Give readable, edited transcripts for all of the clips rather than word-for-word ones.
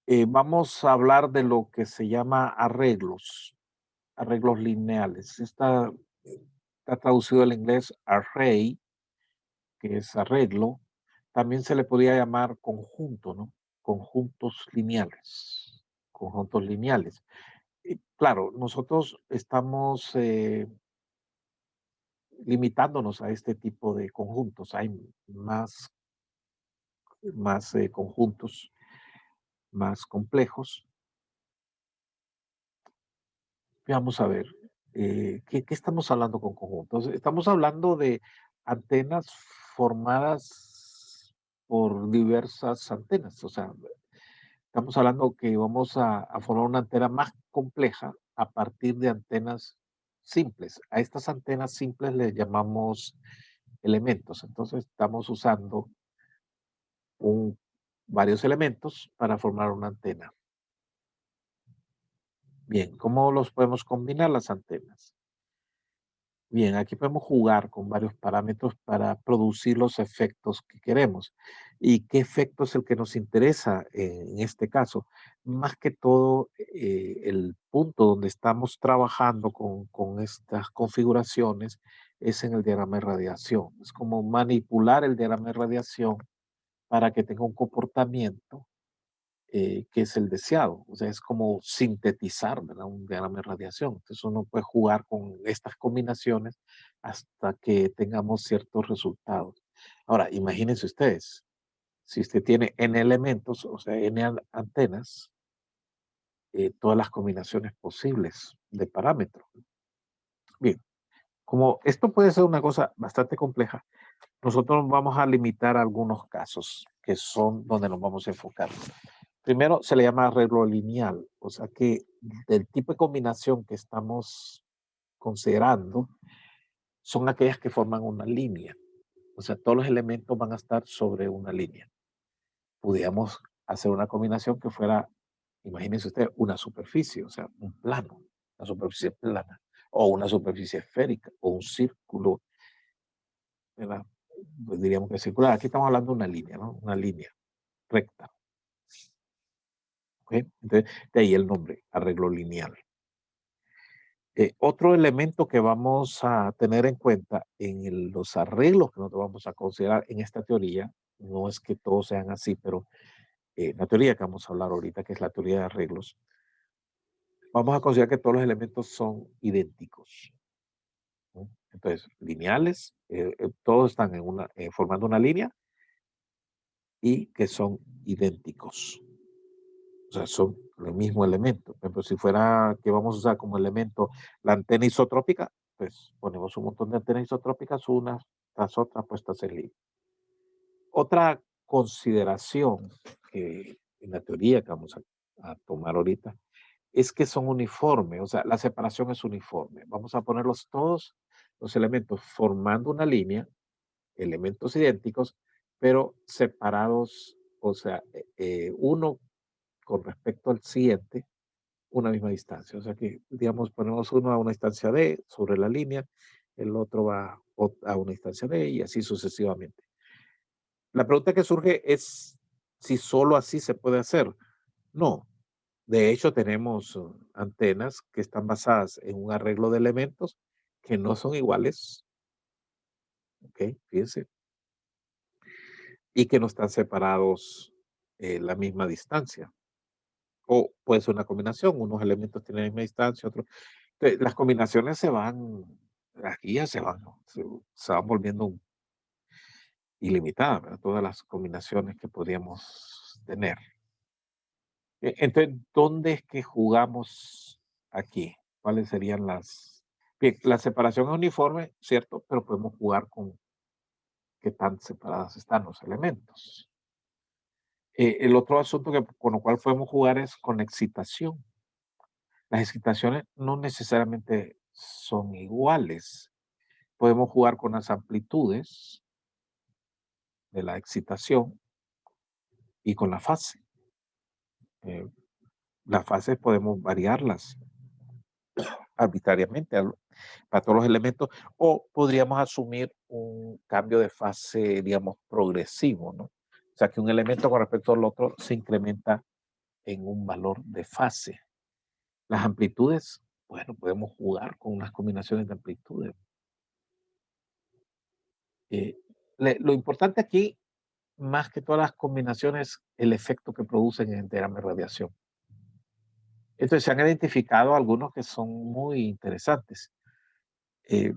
Vamos a hablar de lo que se llama arreglos lineales. Está traducido del inglés array, que es arreglo. También se le podría llamar conjunto, ¿no? Conjuntos lineales. Conjuntos lineales. Y claro, nosotros estamos limitándonos a este tipo de conjuntos. Hay más conjuntos más complejos. Vamos a ver, ¿qué estamos hablando con conjuntos? Estamos hablando de antenas formadas por diversas antenas. O sea, estamos hablando que vamos a formar una antena más compleja a partir de antenas simples. A estas antenas simples les llamamos elementos. Entonces, estamos usando un- varios elementos para formar una antena. Bien, ¿cómo los podemos combinar las antenas? Bien, aquí podemos jugar con varios parámetros para producir los efectos que queremos. ¿Y qué efecto es el que nos interesa en este caso? Más que todo, el punto donde estamos trabajando con estas configuraciones es en el diagrama de radiación. Es como manipular el diagrama de radiación para que tenga un comportamiento que es el deseado. O sea, es como sintetizar, ¿verdad? Un diagrama de radiación. Entonces uno puede jugar con estas combinaciones hasta que tengamos ciertos resultados. Ahora, imagínense ustedes, si usted tiene n elementos, o sea, antenas, todas las combinaciones posibles de parámetros. Bien, como esto puede ser una cosa bastante compleja, nosotros vamos a limitar algunos casos que son donde nos vamos a enfocar. Primero se le llama arreglo lineal, o sea que del tipo de combinación que estamos considerando son aquellas que forman una línea. O sea, todos los elementos van a estar sobre una línea. Pudiéramos hacer una combinación que fuera, imagínense usted, una superficie, o sea, un plano, una superficie plana, o una superficie esférica, o un círculo, ¿verdad? Pues diríamos que circular. Aquí estamos hablando de una línea, ¿no? Una línea recta. ¿Ok? Entonces, de ahí el nombre, arreglo lineal. Otro elemento que vamos a tener en cuenta en los arreglos que nosotros vamos a considerar en esta teoría, no es que todos sean así, pero la teoría que vamos a hablar ahorita, que es la teoría de arreglos, vamos a considerar que todos los elementos son idénticos, ¿no? Entonces, lineales, todos están formando una línea y que son idénticos. O sea, son el mismo elemento. Por ejemplo, si fuera que vamos a usar como elemento la antena isotrópica, pues ponemos un montón de antenas isotrópicas, unas tras otras puestas en línea. Otra consideración que en la teoría que vamos a tomar ahorita es que son uniformes, o sea, la separación es uniforme. Vamos a ponerlos todos los elementos formando una línea, elementos idénticos, pero separados, o sea, uno con respecto al siguiente, una misma distancia. O sea que, digamos, ponemos uno a una distancia D sobre la línea, el otro va a una distancia D y así sucesivamente. La pregunta que surge es si solo así se puede hacer. No. De hecho, tenemos antenas que están basadas en un arreglo de elementos que no son iguales, ¿ok? Fíjense, y que no están separados la misma distancia. O puede ser una combinación, unos elementos tienen la misma distancia, otros. Las combinaciones las guías se van volviendo ilimitadas, ¿verdad? Todas las combinaciones que podríamos tener. Entonces, ¿dónde es que jugamos aquí? ¿Cuáles serían Bien, la separación es uniforme, ¿cierto? Pero podemos jugar con qué tan separadas están los elementos. El otro asunto con lo cual podemos jugar es con excitación. Las excitaciones no necesariamente son iguales. Podemos jugar con las amplitudes de la excitación y con la fase. Eh, las fases podemos variarlas arbitrariamente para todos los elementos o podríamos asumir un cambio de fase, digamos, progresivo, ¿no? O sea, que un elemento con respecto al otro se incrementa en un valor de fase. Las amplitudes, bueno, podemos jugar con unas combinaciones de amplitudes. Eh, lo importante aquí, más que todas las combinaciones, el efecto que producen en enterarme radiación. Entonces se han identificado algunos que son muy interesantes. Eh,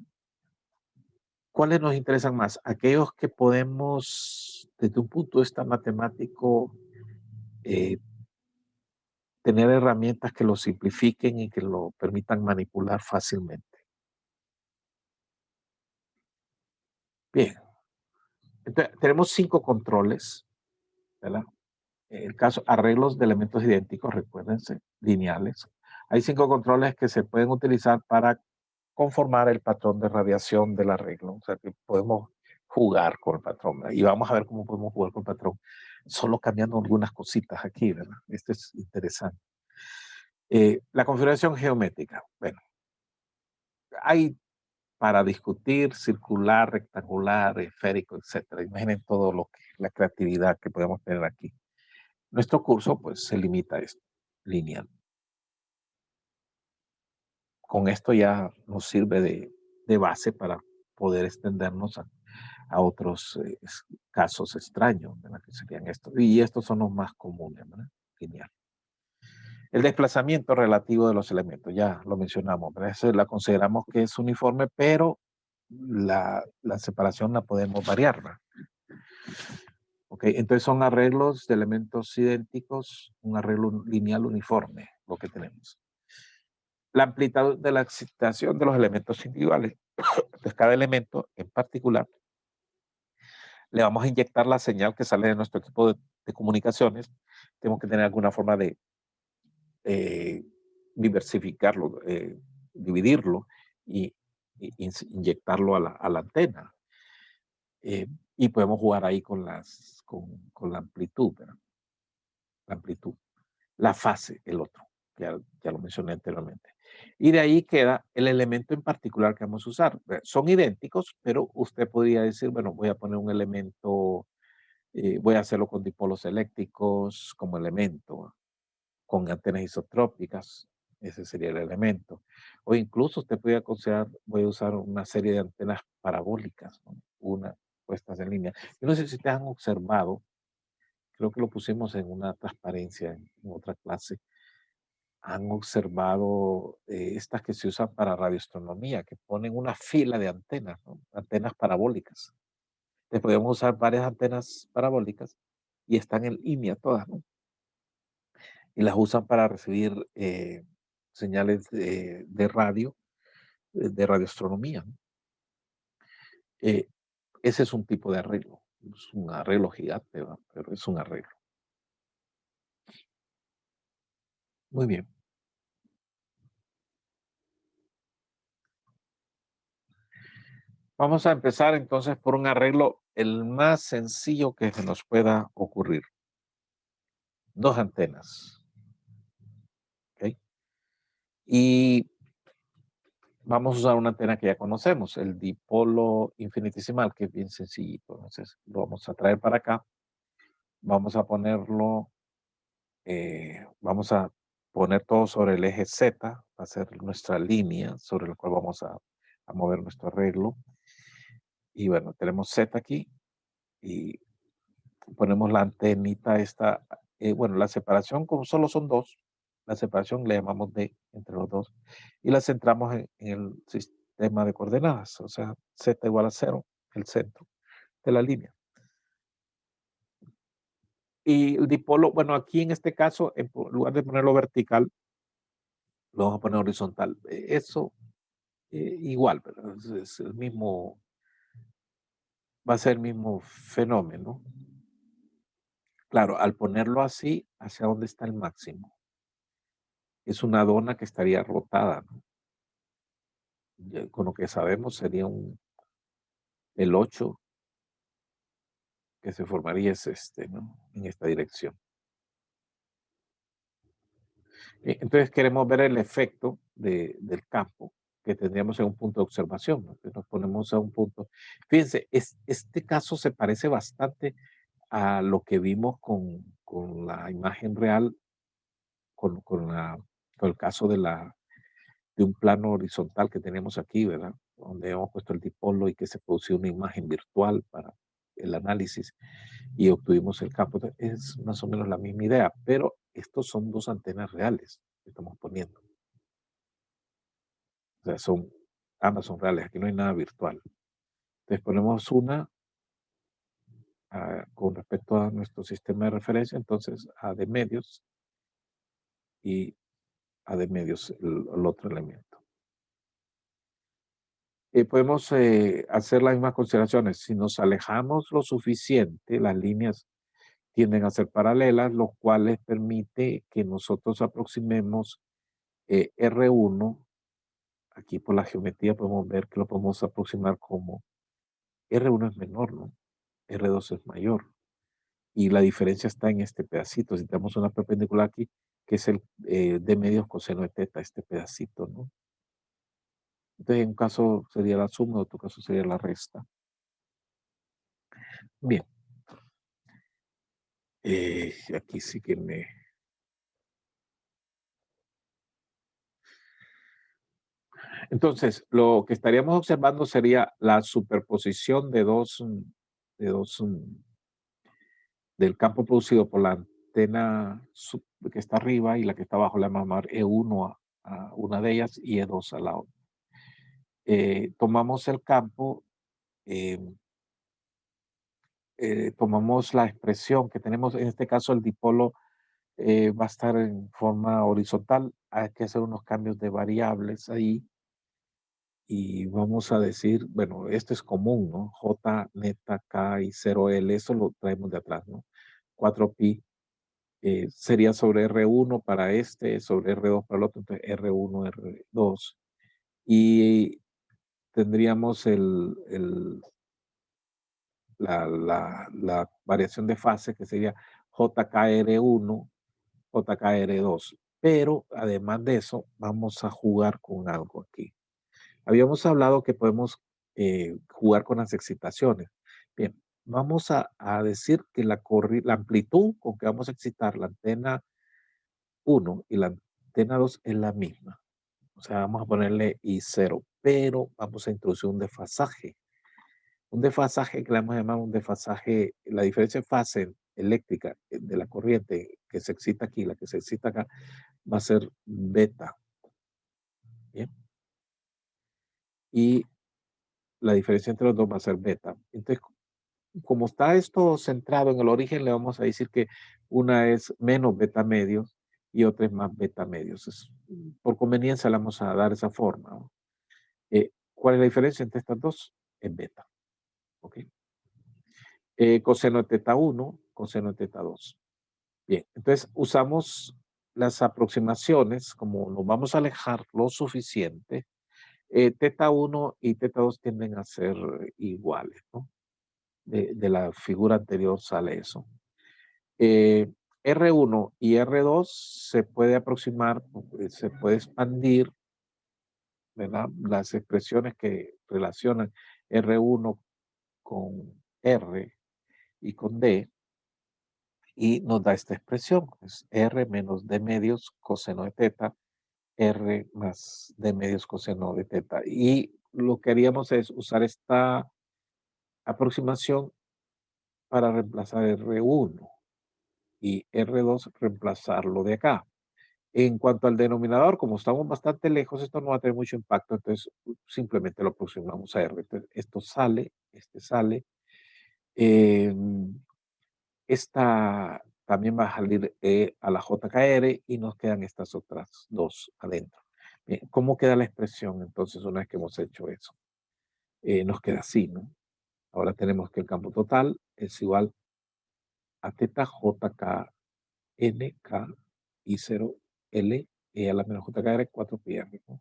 ¿Cuáles nos interesan más? Aquellos que podemos, desde un punto de vista matemático, eh, tener herramientas que lo simplifiquen y que lo permitan manipular fácilmente. Bien, entonces, tenemos 5 controles, ¿verdad? En el caso, arreglos de elementos idénticos, recuérdense, lineales. Hay 5 controles que se pueden utilizar para conformar el patrón de radiación del arreglo. O sea que podemos jugar con el patrón, ¿verdad? Y vamos a ver cómo podemos jugar con el patrón, solo cambiando algunas cositas aquí, ¿verdad? Esto es interesante. La configuración geométrica. Bueno, hay para discutir circular, rectangular, esférico, etcétera. Imaginen todo lo que la creatividad que podemos tener aquí. Nuestro curso, pues, se limita a esto, lineal. Con esto ya nos sirve de base para poder extendernos a otros casos extraños, ¿verdad? Que serían estos. Y estos son los más comunes, ¿verdad? Lineal. El desplazamiento relativo de los elementos, ya lo mencionamos, ¿verdad? Esa la consideramos que es uniforme, pero la separación la podemos variar, ¿verdad? Ok, entonces son arreglos de elementos idénticos, un arreglo lineal uniforme, lo que tenemos. La amplitud de la excitación de los elementos individuales. Entonces, cada elemento en particular le vamos a inyectar la señal que sale de nuestro equipo de comunicaciones. Tenemos que tener alguna forma de eh, diversificarlo, dividirlo y, inyectarlo a la antena. Eh, y podemos jugar ahí con la amplitud, ¿verdad? La amplitud. La fase, el otro, ya lo mencioné anteriormente. Y de ahí queda el elemento en particular que vamos a usar. Son idénticos, pero usted podría decir, bueno, voy a poner un elemento, voy a hacerlo con dipolos eléctricos como elemento, con antenas isotrópicas, ese sería el elemento. O incluso usted podría considerar, voy a usar una serie de antenas parabólicas, ¿no? Una puestas en línea. Yo no sé si te han observado, creo que lo pusimos en una transparencia en otra clase, han observado estas que se usan para radioastronomía, que ponen una fila de antenas, ¿no? Antenas parabólicas. Entonces podemos usar varias antenas parabólicas y están en línea todas, ¿no? Y las usan para recibir señales de radioastronomía, ¿no? Eh, Ese es un tipo de arreglo. Es un arreglo gigante, ¿va? Pero es un arreglo. Muy bien. Vamos a empezar entonces por un arreglo el más sencillo que se nos pueda ocurrir. Dos antenas. ¿Ok? Y vamos a usar una antena que ya conocemos, el dipolo infinitesimal, que es bien sencillito. Entonces lo vamos a traer para acá. Vamos a ponerlo, vamos a poner todo sobre el eje Z, va a ser nuestra línea sobre la cual vamos a mover nuestro arreglo. Y bueno, tenemos Z aquí y ponemos la antenita esta, bueno, la separación como solo son dos, la separación le llamamos D entre los dos y la centramos en el sistema de coordenadas, o sea, Z igual a 0, el centro de la línea. Y el dipolo, bueno, aquí en este caso, en lugar de ponerlo vertical, lo vamos a poner horizontal. Eso igual, pero es el mismo, va a ser el mismo fenómeno. Claro, al ponerlo así, ¿hacia dónde está el máximo? Es una dona que estaría rotada, ¿no? Con lo que sabemos sería el 8 que se formaría es este, ¿no? En esta dirección. Entonces queremos ver el efecto del campo que tendríamos en un punto de observación, ¿no? Entonces nos ponemos a un punto. Fíjense, este caso se parece bastante a lo que vimos con la imagen real con el caso de un plano horizontal que tenemos aquí, ¿verdad? Donde hemos puesto el dipolo y que se produció una imagen virtual para el análisis y obtuvimos el campo. Entonces, es más o menos la misma idea, pero estos son dos antenas reales que estamos poniendo. O sea, ambas son reales, aquí no hay nada virtual. Entonces ponemos una con respecto a nuestro sistema de referencia, entonces A de medios y A de medios el otro elemento. Podemos hacer las mismas consideraciones. Si nos alejamos lo suficiente, las líneas tienden a ser paralelas, lo cual les permite que nosotros aproximemos R1. Aquí por la geometría podemos ver que lo podemos aproximar como R1 es menor, ¿no? R2 es mayor. Y la diferencia está en este pedacito. Si tenemos una perpendicular aquí, que es el de medios coseno de teta, este pedacito, ¿no? Entonces, en un caso sería la suma, en otro caso sería la resta. Bien. Aquí sí que me... Entonces, lo que estaríamos observando sería la superposición de del campo producido por la antena que está arriba y la que está abajo, la vamos a llamar E1 a una de ellas y E2 a la otra. Tomamos el campo, eh, tomamos la expresión que tenemos, en este caso el dipolo va a estar en forma horizontal, hay que hacer unos cambios de variables ahí y vamos a decir, bueno, esto es común, ¿no? J, neta, K y 0L, eso lo traemos de atrás, ¿no? 4pi sería sobre R1 para este, sobre R2 para el otro, entonces R1, R2. Y tendríamos la variación de fase que sería JKR1, JKR2. Pero además de eso, vamos a jugar con algo aquí. Habíamos hablado que podemos jugar con las excitaciones. Bien, vamos a decir que la amplitud con que vamos a excitar la antena 1 y la antena 2 es la misma. O sea, vamos a ponerle I0, pero vamos a introducir un desfasaje. Un desfasaje que le vamos a llamar un desfasaje, la diferencia de fase eléctrica de la corriente que se excita aquí, la que se excita acá, va a ser beta. ¿Bien? Y la diferencia entre los dos va a ser beta. Entonces, como está esto centrado en el origen, le vamos a decir que una es menos beta medios y otra es más beta medios. Por conveniencia le vamos a dar esa forma, ¿no? ¿Cuál es la diferencia entre estas dos? Es beta. ¿Ok? Coseno de teta 1, coseno de teta 2. Bien, entonces usamos las aproximaciones, como nos vamos a alejar lo suficiente, teta 1 y teta 2 tienden a ser iguales, ¿no? De la figura anterior sale eso. R1 y R2 se puede aproximar, se puede expandir, ¿verdad? Las expresiones que relacionan R1 con R y con D, y nos da esta expresión, es R menos D medios coseno de teta, R más D medios coseno de teta. Y lo que haríamos es usar esta aproximación para reemplazar R1 y R2 reemplazarlo de acá. En cuanto al denominador, como estamos bastante lejos, esto no va a tener mucho impacto, entonces simplemente lo aproximamos a R. Entonces, esto sale, este sale. Eh, Esta también va a salir a la JKR y nos quedan estas otras dos adentro. Bien, ¿cómo queda la expresión entonces una vez que hemos hecho eso? Nos queda así, ¿no? Ahora tenemos que el campo total es igual a teta JK NK y 0 L a la menos JKR 4 PR, ¿no?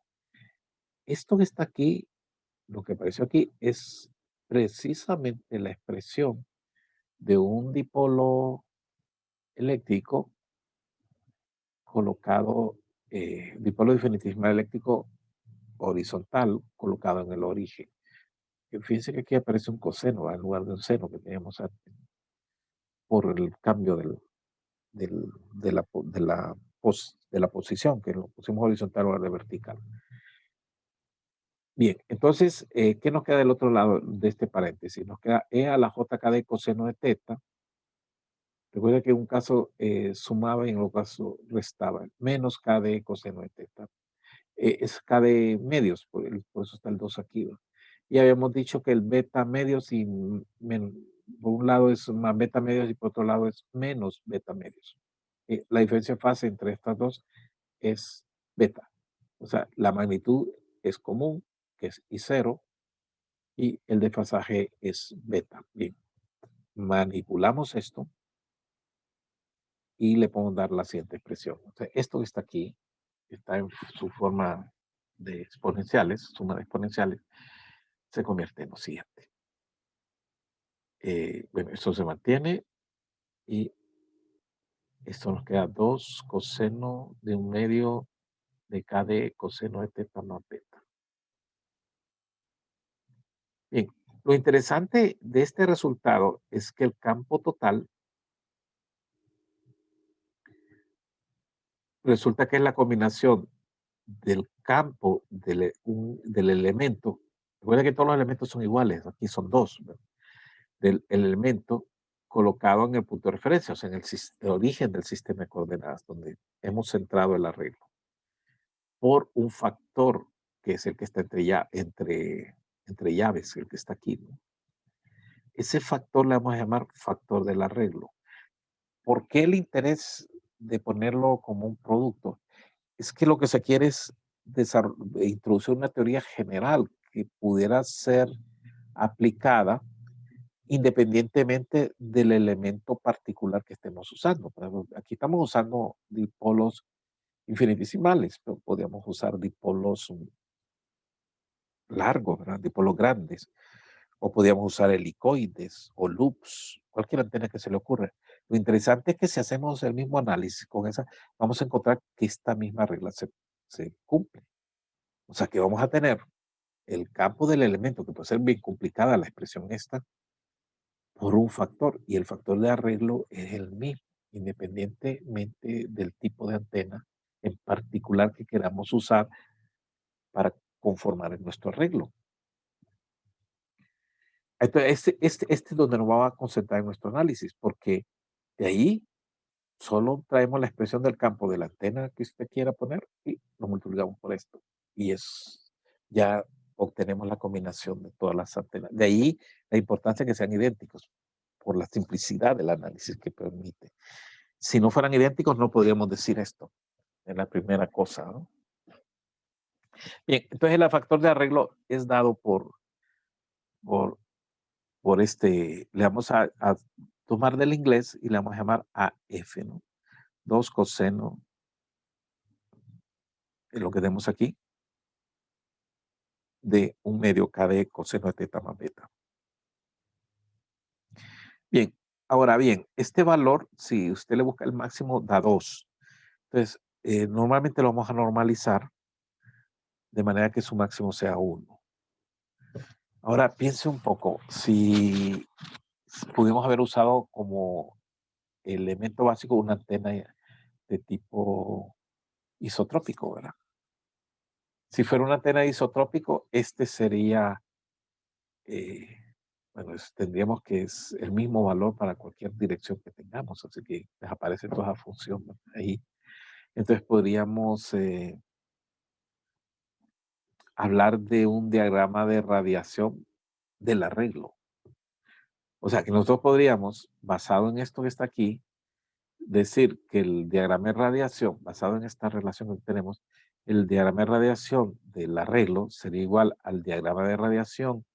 Esto que está aquí, lo que apareció aquí, es precisamente la expresión de un dipolo eléctrico colocado, dipolo infinitesimal eléctrico horizontal colocado en el origen. Fíjense que aquí aparece un coseno, ¿verdad? En lugar de un seno que teníamos antes, por el cambio de la de la posición, que lo pusimos horizontal o de vertical. Bien, entonces, ¿qué nos queda del otro lado de este paréntesis? Nos queda E a la JK de coseno de teta. Recuerda que en un caso sumaba y en otro caso restaba. Menos K de coseno de teta. Es K de medios, por eso está el 2 aquí, ¿no? Y habíamos dicho que el beta medios por un lado es más beta medios y por otro lado es menos beta medios. La diferencia de fase entre estas dos es beta. O sea, la magnitud es común, que es I0, y el desfasaje es beta. Bien, manipulamos esto y le podemos dar la siguiente expresión. O sea, esto que está aquí está en su forma de exponenciales, suma de exponenciales, se convierte en lo siguiente. Bueno, esto se mantiene y esto nos queda 2 coseno de un medio de K de coseno de teta más beta. Bien, lo interesante de este resultado es que el campo total resulta que es la combinación del campo del elemento. Recuerda que todos los elementos son iguales, aquí son dos, ¿verdad? Del elemento colocado en el punto de referencia, o sea, en el origen del sistema de coordenadas, donde hemos centrado el arreglo, por un factor que es el que está entre llaves, el que está aquí, ¿no? Ese factor le vamos a llamar factor del arreglo. ¿Por qué el interés de ponerlo como un producto? Es que lo que se quiere es introducir una teoría general que pudiera ser aplicada independientemente del elemento particular que estemos usando. Por ejemplo, aquí estamos usando dipolos infinitesimales, pero podríamos usar dipolos largos, ¿verdad? Dipolos grandes, o podríamos usar helicoides o loops, cualquier antena que se le ocurra. Lo interesante es que si hacemos el mismo análisis con esa, vamos a encontrar que esta misma regla se cumple. O sea que vamos a tener el campo del elemento, que puede ser bien complicada la expresión esta, por un factor, y el factor de arreglo es el mismo, independientemente del tipo de antena en particular que queramos usar para conformar en nuestro arreglo. Entonces, este es donde nos vamos a concentrar en nuestro análisis, porque de ahí solo traemos la expresión del campo de la antena que usted quiera poner y lo multiplicamos por esto. Y ya obtenemos la combinación de todas las antenas. De ahí la importancia de que sean idénticos, por la simplicidad del análisis que permite. Si no fueran idénticos, no podríamos decir esto. Es la primera cosa, ¿no? Bien, entonces el factor de arreglo es dado por, le vamos a tomar del inglés y le vamos a llamar AF, ¿no? 2 coseno, es lo que tenemos aquí, de un medio K de coseno de teta más beta. Bien, ahora bien, este valor, si usted le busca el máximo, da 2. Entonces, normalmente lo vamos a normalizar de manera que su máximo sea 1. Ahora piense un poco, si pudimos haber usado como elemento básico una antena de tipo isotrópico, ¿verdad? Si fuera una antena isotrópico, este sería, eh, bueno, tendríamos que es el mismo valor para cualquier dirección que tengamos, así que desaparece toda esa función, ¿no? Ahí. Entonces podríamos hablar de un diagrama de radiación del arreglo. O sea, que nosotros podríamos, basado en esto que está aquí, decir que el diagrama de radiación, basado en esta relación que tenemos, el diagrama de radiación del arreglo sería igual al diagrama de radiación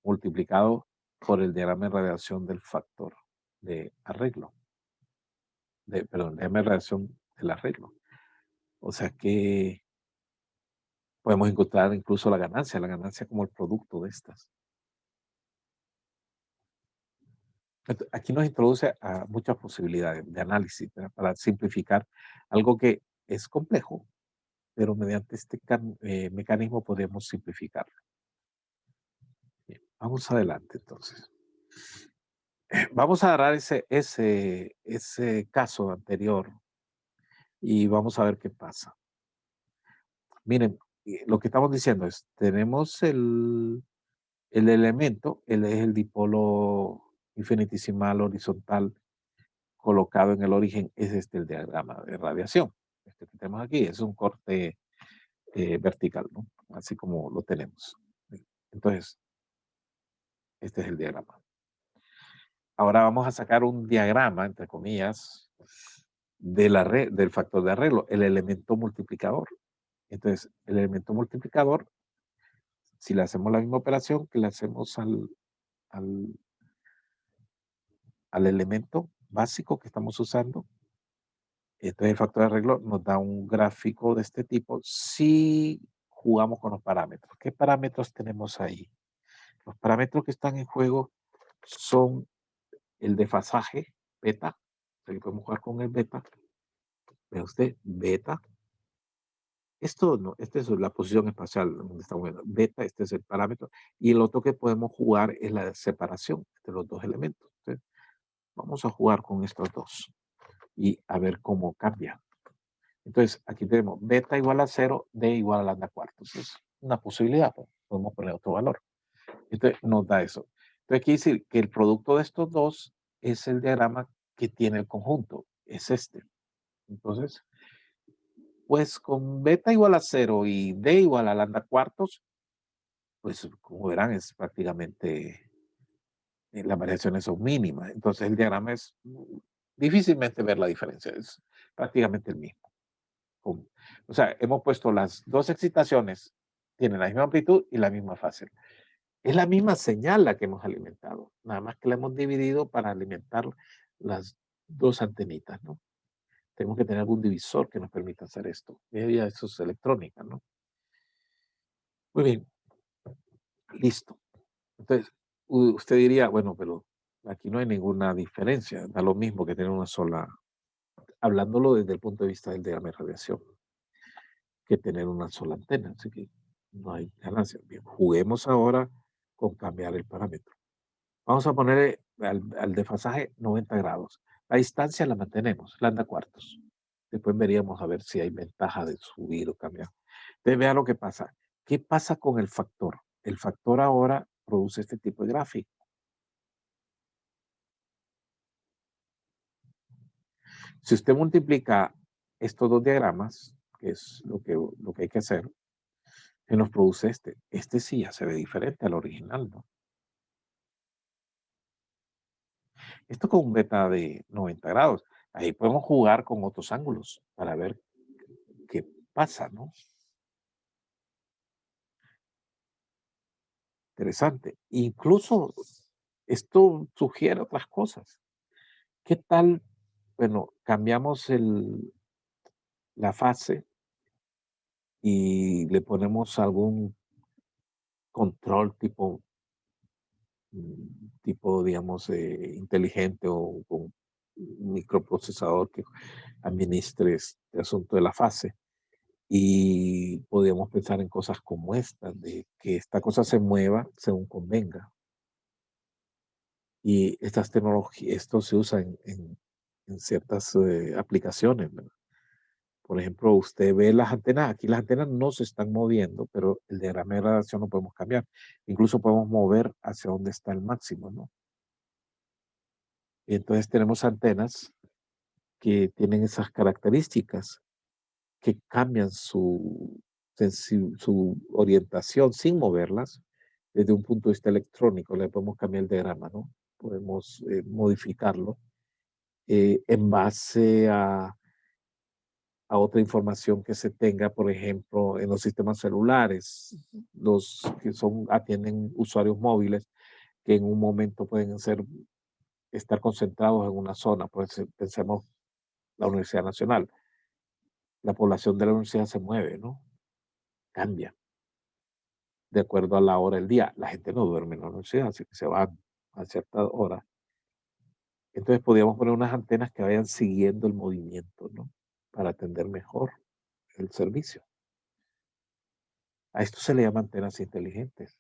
multiplicado por el diagrama de radiación del factor de arreglo. Perdón, el diagrama de radiación del arreglo. O sea que podemos encontrar incluso la ganancia como el producto de estas. Aquí nos introduce a muchas posibilidades de análisis, ¿verdad? Para simplificar algo que es complejo, pero mediante este mecanismo podemos simplificarlo. Bien, vamos adelante entonces. Vamos a agarrar ese caso anterior y vamos a ver qué pasa. Miren, lo que estamos diciendo es, tenemos el elemento, él es el dipolo infinitesimal horizontal colocado en el origen, es este el diagrama de radiación. Este que tenemos aquí es un corte vertical, ¿no? Así como lo tenemos. Entonces, este es el diagrama. Ahora vamos a sacar un diagrama, entre comillas, de del factor de arreglo, el elemento multiplicador. Entonces, el elemento multiplicador, si le hacemos la misma operación que le hacemos al, al elemento básico que estamos usando, entonces el factor de arreglo nos da un gráfico de este tipo si jugamos con los parámetros. ¿Qué parámetros tenemos ahí? Los parámetros que están en juego son el desfasaje, beta. Aquí podemos jugar con el beta. Ve usted, beta. Esto no, esta es la posición espacial donde estamos viendo. Beta, este es el parámetro. Y el otro que podemos jugar es la separación de los dos elementos. Entonces, vamos a jugar con estos dos y a ver cómo cambia. Entonces, aquí tenemos beta igual a 0, D igual a lambda cuartos. Es una posibilidad, pues, podemos poner otro valor. Entonces, nos da eso. Entonces, quiere decir que el producto de estos dos es el diagrama que tiene el conjunto, es este. Entonces, pues con beta igual a 0 y D igual a lambda cuartos, pues como verán, es prácticamente, las variaciones son mínimas. Entonces, el diagrama es difícilmente ver la diferencia, es prácticamente el mismo. O sea, hemos puesto las dos excitaciones, tienen la misma amplitud y la misma fase. Es la misma señal la que hemos alimentado, nada más que la hemos dividido para alimentar las dos antenitas, ¿no? Tenemos que tener algún divisor que nos permita hacer esto. Ya eso es electrónica, ¿no? Muy bien, listo. Entonces, usted diría, bueno, pero aquí no hay ninguna diferencia, da lo mismo que tener una sola, hablándolo desde el punto de vista del diagrama de radiación, que tener una sola antena, así que no hay ganancia. Bien, juguemos ahora con cambiar el parámetro. Vamos a poner al desfasaje 90 grados. La distancia la mantenemos, lambda cuartos. Después veríamos a ver si hay ventaja de subir o cambiar. Entonces, vea lo que pasa. ¿Qué pasa con el factor? El factor ahora produce este tipo de gráfico. Si usted multiplica estos dos diagramas, que es lo que hay que hacer, que nos produce este. Este sí ya se ve diferente al original, ¿no? Esto con un beta de 90 grados. Ahí podemos jugar con otros ángulos para ver qué pasa, ¿no? Interesante. Incluso esto sugiere otras cosas. ¿Qué tal? Bueno, cambiamos la fase y le ponemos algún control tipo, digamos, inteligente o con un microprocesador que administre este asunto de la fase. Y podríamos pensar en cosas como esta, de que esta cosa se mueva según convenga. Y estas tecnologías, esto se usa en ciertas aplicaciones, ¿verdad? Por ejemplo, usted ve las antenas, aquí las antenas no se están moviendo, pero el diagrama de radiación lo podemos cambiar. Incluso podemos mover hacia dónde está el máximo, ¿no? Y entonces tenemos antenas que tienen esas características que cambian su orientación sin moverlas desde un punto de vista electrónico. Le podemos cambiar el diagrama, ¿no? Podemos modificarlo en base a otra información que se tenga, por ejemplo, en los sistemas celulares, los que atienden usuarios móviles, que en un momento pueden estar concentrados en una zona. Pues pensemos la Universidad Nacional. La población de la universidad se mueve, ¿no? Cambia de acuerdo a la hora del día. La gente no duerme en la universidad, así que se van a cierta hora. Entonces podríamos poner unas antenas que vayan siguiendo el movimiento, ¿no? Para atender mejor el servicio. A esto se le llama antenas inteligentes.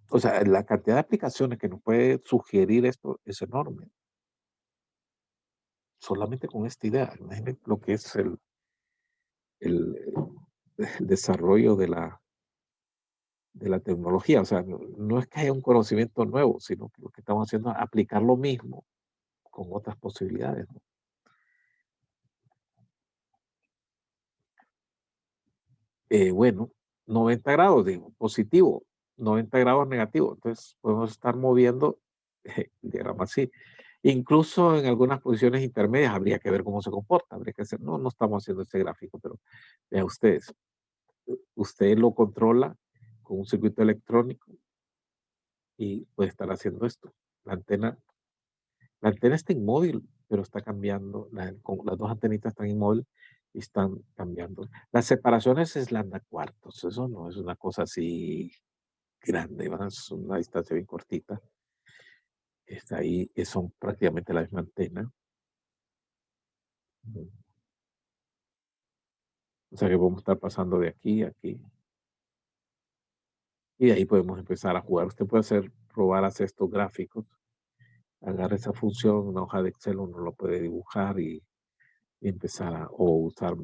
O sea, la cantidad de aplicaciones que nos puede sugerir esto es enorme. solamente con esta idea. Imagínense lo que es el, el desarrollo de la tecnología. O sea, no es que haya un conocimiento nuevo, sino que lo que estamos haciendo es aplicar lo mismo con otras posibilidades, ¿no? Bueno, 90 grados, digo, positivo, 90 grados negativo. Entonces, podemos estar moviendo el diagrama así. Incluso en algunas posiciones intermedias habría que ver cómo se comporta. Habría que hacer, no, no estamos haciendo este gráfico, pero vean ustedes, usted lo controla con un circuito electrónico y puede estar haciendo esto. La antena, la antena está inmóvil, pero está cambiando. Las dos antenitas están inmóviles y están cambiando. Las separaciones es lambda cuartos. Eso no es una cosa así grande, ¿verdad? Es una distancia bien cortita. Está ahí, son prácticamente la misma antena. Ujú. O sea que podemos estar pasando de aquí a aquí. Y de ahí podemos empezar a jugar. Usted puede probar hacer estos gráficos. Agarra esa función, una hoja de Excel, uno lo puede dibujar y empezar o usar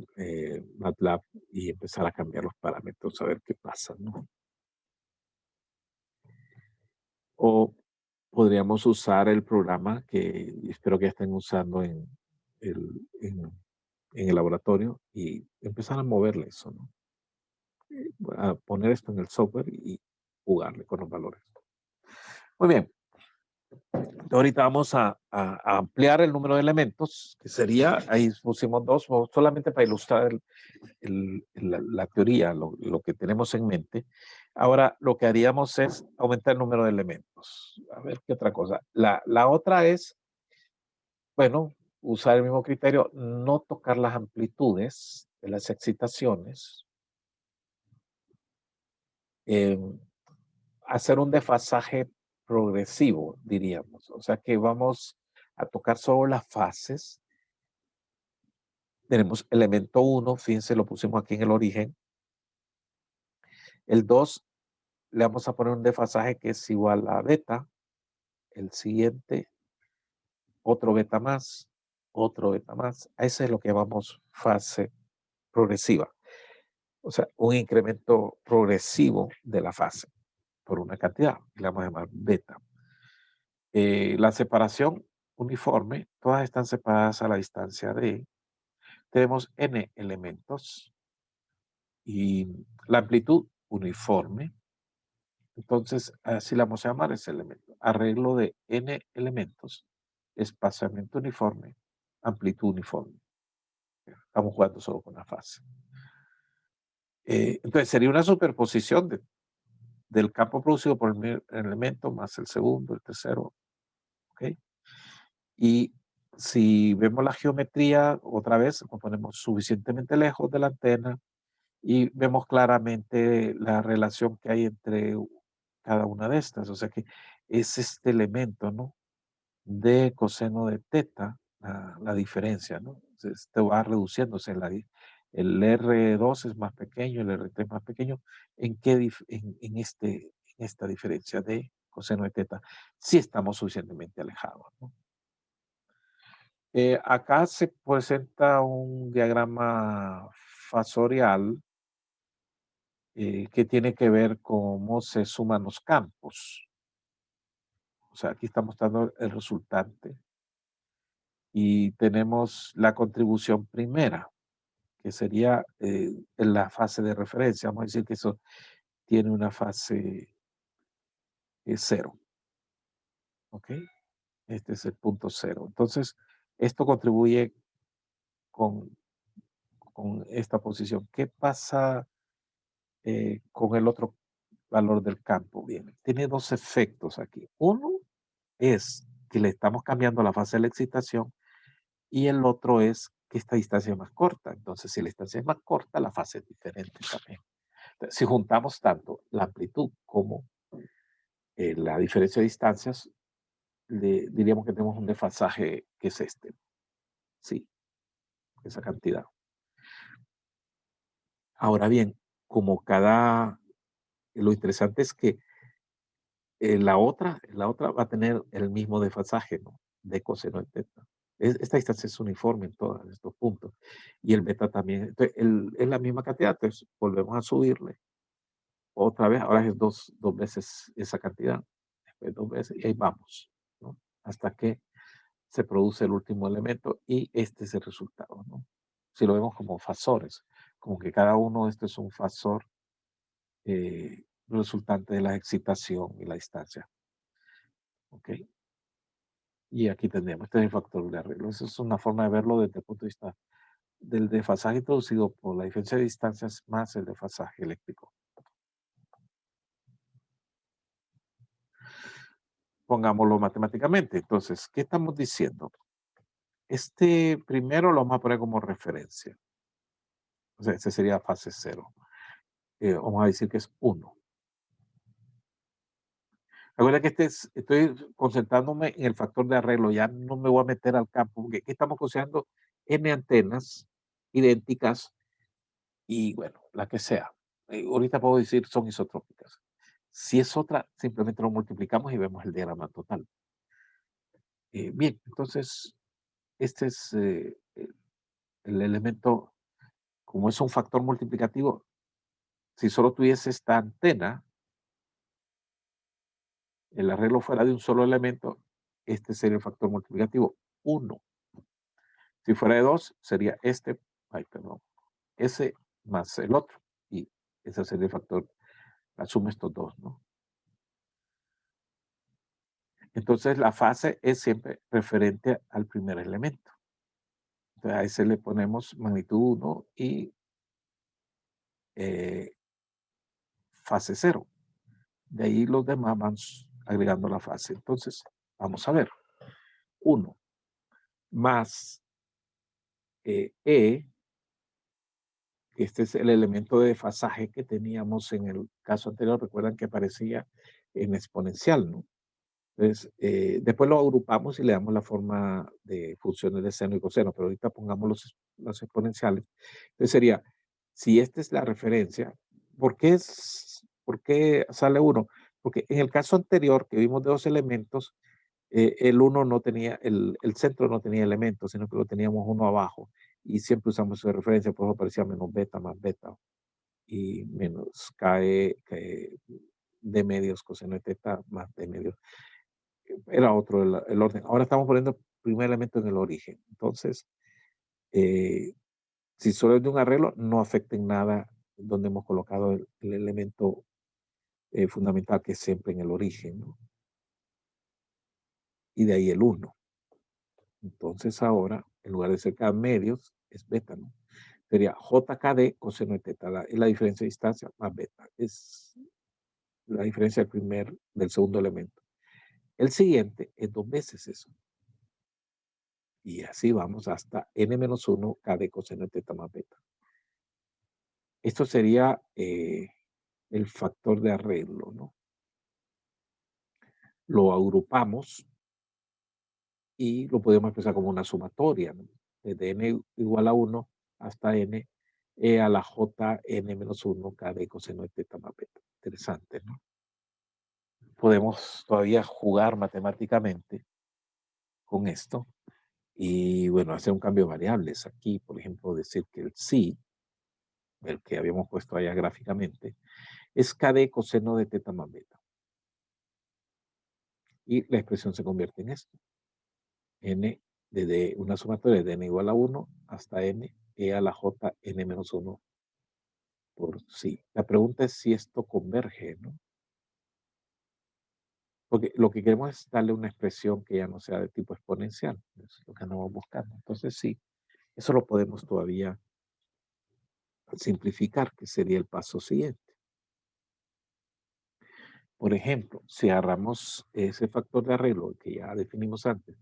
MATLAB y empezar a cambiar los parámetros, a ver qué pasa, ¿no? O podríamos usar el programa que espero que ya estén usando el, en, en el laboratorio y empezar a moverle eso, ¿no? A poner esto en el software y jugarle con los valores. Muy bien. Ahorita vamos a ampliar el número de elementos, que sería, ahí pusimos dos, solamente para ilustrar la teoría, lo que tenemos en mente. Ahora, lo que haríamos es aumentar el número de elementos. A ver, ¿qué otra cosa? La otra es, bueno, usar el mismo criterio, no tocar las amplitudes de las excitaciones, eh, hacer un desfasaje progresivo, diríamos. O sea que vamos a tocar solo las fases. Tenemos elemento 1, fíjense, lo pusimos aquí en el origen. El 2 le vamos a poner un desfasaje que es igual a beta. El siguiente, otro beta más, otro beta más. A ese es lo que llamamos fase progresiva. O sea, un incremento progresivo de la fase por una cantidad. Le vamos a llamar beta. La separación uniforme, todas están separadas a la distancia de, tenemos n elementos y la amplitud uniforme. Entonces, así la vamos a llamar ese elemento. Arreglo de n elementos, espaciamiento uniforme, amplitud uniforme. Estamos jugando solo con la fase. Entonces, sería una superposición del campo producido por el primer elemento más el segundo, el tercero. ¿Ok? Y si vemos la geometría, otra vez nos ponemos suficientemente lejos de la antena y vemos claramente la relación que hay entre cada una de estas. O sea que es este elemento, ¿no? De coseno de teta, la diferencia, ¿no? Entonces, te va reduciéndose. El R2 es más pequeño, el R3 es más pequeño. ¿En qué en esta diferencia de coseno de teta? Si estamos suficientemente alejados, ¿no? Acá se presenta un diagrama fasorial que tiene que ver cómo se suman los campos. O sea, aquí está mostrando el resultante y tenemos la contribución primera, que sería en la fase de referencia. Vamos a decir que eso tiene una fase 0. ¿Ok? Este es el punto 0. Entonces, esto contribuye con, con esta posición. ¿Qué pasa con el otro valor del campo? Bien, tiene dos efectos aquí. Uno es que le estamos cambiando la fase de la excitación y el otro es que esta distancia es más corta. Entonces, si la distancia es más corta, la fase es diferente también. Entonces, si juntamos tanto la amplitud como la diferencia de distancias, diríamos que tenemos un desfasaje que es este. Sí, esa cantidad. Ahora bien, lo interesante es que la otra va a tener el mismo desfasaje, ¿no? De coseno de teta. Esta distancia es uniforme en todos estos puntos. Y el beta también. Entonces, es la misma cantidad. Entonces, volvemos a subirle otra vez. Ahora es dos veces esa cantidad. Después dos veces y ahí vamos, ¿no? Hasta que se produce el último elemento y este es el resultado, ¿no? Si lo vemos como fasores, como que cada uno de estos es un fasor resultante de la excitación y la distancia, ¿ok? Y aquí tendríamos, este es el factor de arreglo. Esa es una forma de verlo desde el punto de vista del desfasaje introducido por la diferencia de distancias más el desfasaje eléctrico. Pongámoslo matemáticamente. Entonces, ¿qué estamos diciendo? Este primero lo vamos a poner como referencia. O sea, este sería fase cero. Vamos a decir que es 1. Recuerda que estoy concentrándome en el factor de arreglo, ya no me voy a meter al campo, porque aquí estamos considerando N antenas idénticas y bueno, la que sea. Ahorita puedo decir son isotrópicas. Si es otra, simplemente lo multiplicamos y vemos el diagrama total. Bien, entonces, este es el elemento, como es un factor multiplicativo, si solo tuviese esta antena, el arreglo fuera de un solo elemento, este sería el factor multiplicativo 1. Si fuera de 2, sería este, ay, perdón, ese más el otro. Y ese sería el factor, la suma de estos dos, ¿no? Entonces, la fase es siempre referente al primer elemento. Entonces, a ese le ponemos magnitud 1 y eh, fase 0. De ahí los demás van agregando la fase. Entonces, vamos a ver. 1 más E, que este es el elemento de desfasaje que teníamos en el caso anterior. Recuerdan que aparecía en exponencial, ¿no? Entonces, después lo agrupamos y le damos la forma de funciones de seno y coseno, pero ahorita pongamos los exponenciales. Entonces sería, si esta es la referencia, ¿por qué sale 1? Porque en el caso anterior que vimos de dos elementos, el uno no tenía, el centro no tenía elementos, sino que lo teníamos uno abajo y siempre usamos esa referencia, por eso aparecía menos beta más beta y menos KE de medios coseno de teta más de medios. Era otro el orden. Ahora estamos poniendo el primer elemento en el origen. Entonces, eh, si solo es de un arreglo, no afecta en nada donde hemos colocado el elemento fundamental que es siempre en el origen, ¿no? Y de ahí el 1. Entonces ahora, en lugar de ser K medios, es beta, ¿no? Sería JKD coseno de teta. Es la diferencia de distancia más beta. Es la diferencia del segundo elemento. El siguiente es dos veces eso. Y así vamos hasta n-1 KD coseno de teta más beta. Esto sería el factor de arreglo, ¿no? Lo agrupamos y lo podemos expresar como una sumatoria, ¿no? Desde n igual a 1 hasta n e a la j n-1 KD coseno de teta más beta. Interesante, ¿no? Podemos todavía jugar matemáticamente con esto y, bueno, hacer un cambio de variables. Aquí, por ejemplo, decir que el psi, el que habíamos puesto allá gráficamente, es KD coseno de teta más beta. Y la expresión se convierte en esto. N desde una sumatoria de n igual a 1 hasta n e a la j n-1 por psi. La pregunta es si esto converge, ¿no? Porque lo que queremos es darle una expresión que ya no sea de tipo exponencial. Es lo que andamos buscando. Entonces sí, eso lo podemos todavía simplificar, que sería el paso siguiente. Por ejemplo, si agarramos ese factor de arreglo que ya definimos antes,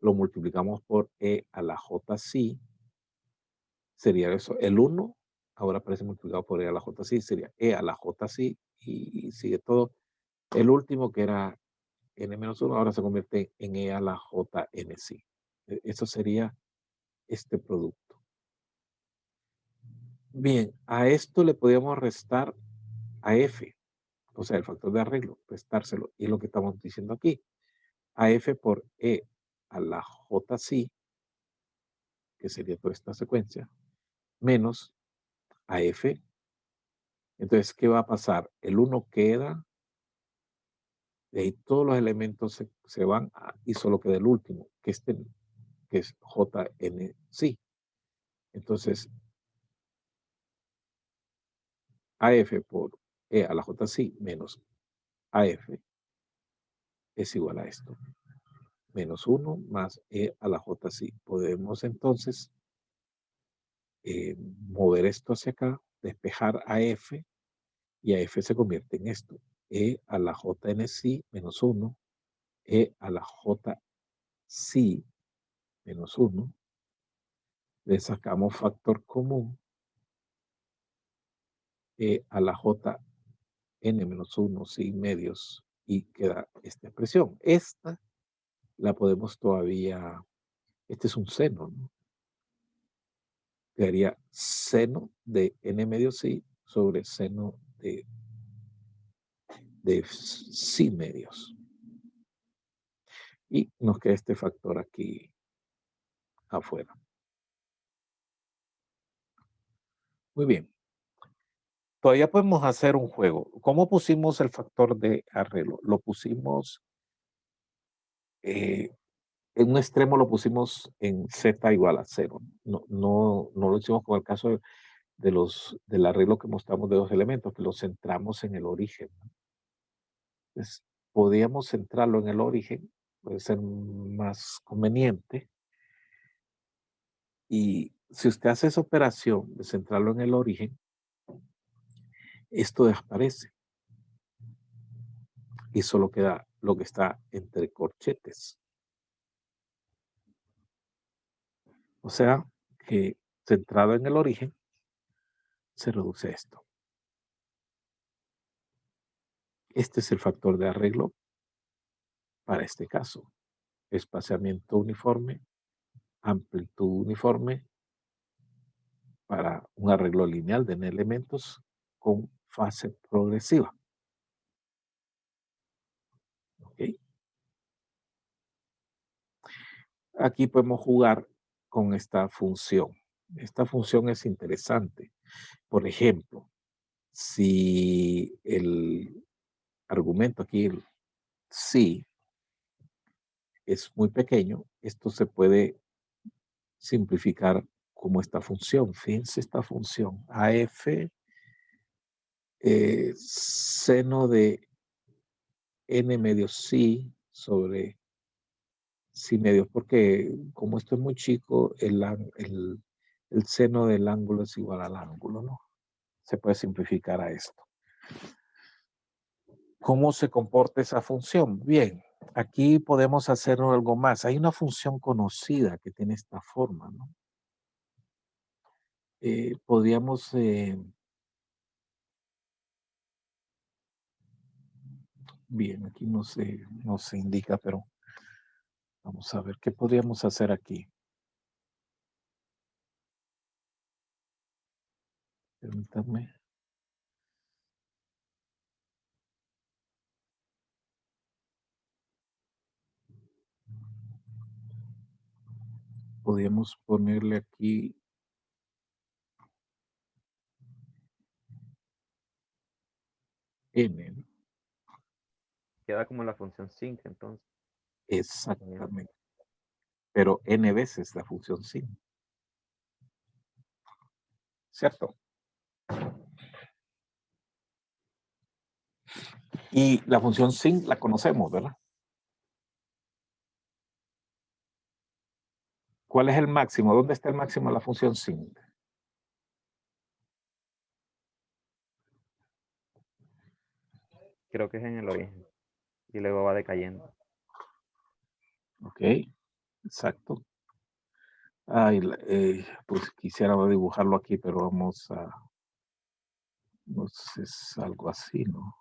lo multiplicamos por e a la j psi, sería eso. El 1 ahora aparece multiplicado por e a la j psi, sería e a la j psi y sigue todo. El último que era n-1 ahora se convierte en e a la j n psi. Eso sería este producto. Bien, a esto le podríamos restar a f, o sea, el factor de arreglo, restárselo. Y es lo que estamos diciendo aquí. A f por e a la j psi que sería toda esta secuencia, menos AF. Entonces, ¿qué va a pasar? El 1 queda, de ahí todos los elementos se van y solo queda el último, que es JNC. Entonces, AF por E a la JC menos AF es igual a esto. Menos 1 más E a la JC. Podemos entonces mover esto hacia acá, despejar AF, y AF se convierte en esto. E a la JNC menos 1, E a la JC menos 1. Le sacamos factor común, E a la JN menos 1, sin medios, y queda esta expresión. Esta la podemos todavía, este es un seno, ¿no? Quedaría seno de n medio sí sobre seno de sí medios. Y nos queda este factor aquí afuera. Muy bien. Todavía podemos hacer un juego. ¿Cómo pusimos el factor de arreglo? Lo pusimos, en un extremo lo pusimos en z igual a 0. No lo hicimos con el caso del arreglo que mostramos de dos elementos, que lo centramos en el origen. Entonces, podíamos centrarlo en el origen, puede ser más conveniente. Y si usted hace esa operación de centrarlo en el origen, esto desaparece y solo queda lo que está entre corchetes. O sea que centrado en el origen, se reduce esto. Este es el factor de arreglo para este caso. Espaciamiento uniforme, amplitud uniforme para un arreglo lineal de n elementos con fase progresiva. ¿Okay? Aquí podemos jugar con esta función. Esta función es interesante. Por ejemplo, si el argumento aquí, el sí, es muy pequeño, esto se puede simplificar como esta función. Fíjense esta función. AF seno de n medio sí sobre sí medios, porque como esto es muy chico, el seno del ángulo es igual al ángulo, ¿no? Se puede simplificar a esto. ¿Cómo se comporta esa función? Bien, aquí podemos hacer algo más. Hay una función conocida que tiene esta forma, ¿no? Podríamos, bien, aquí no se indica, pero vamos a ver qué podríamos hacer aquí. Permítanme. Podríamos ponerle aquí n, ¿no? Queda como la función sinc, entonces. Exactamente. Pero n veces la función sin. ¿Cierto? Y la función sin la conocemos, ¿verdad? ¿Cuál es el máximo? ¿Dónde está el máximo de la función sin? Creo que es en el origen. Y luego va decayendo. Ok, exacto. Ay, pues quisiera dibujarlo aquí, pero vamos a, no sé, es algo así, ¿no?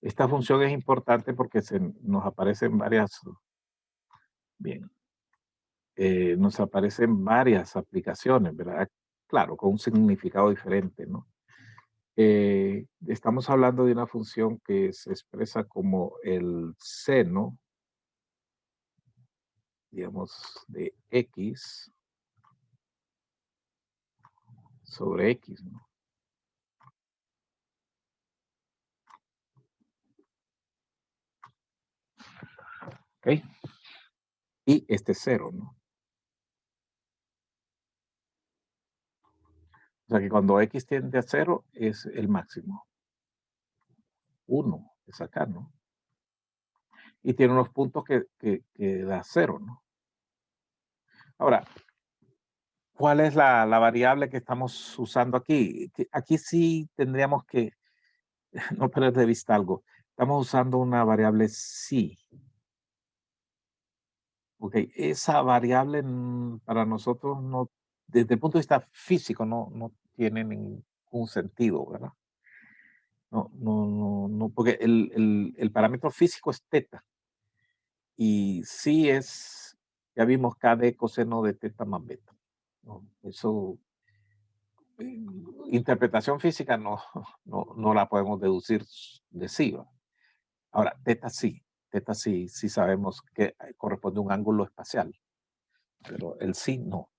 Esta función es importante porque nos aparecen varias, bien, nos aparecen varias aplicaciones, ¿verdad? Claro, con un significado diferente, ¿no? Estamos hablando de una función que se expresa como el seno, digamos, de x sobre x, ¿no? ¿Ok? Y este es cero, ¿no? O sea que cuando x tiende a cero es el máximo. 1 es acá, ¿no? Y tiene unos puntos que da cero, ¿no? Ahora, ¿cuál es la variable que estamos usando aquí? Aquí sí tendríamos que no perder de vista algo. Estamos usando una variable sí. Ok, esa variable para nosotros no, desde el punto de vista físico, no tiene ningún sentido, ¿verdad? No, porque el parámetro físico es teta y sí es, ya vimos K de coseno de teta más beta. ¿No? Eso, interpretación física no la podemos deducir de sí. ¿Va? Ahora, teta sí sabemos que corresponde a un ángulo espacial, pero el sí no.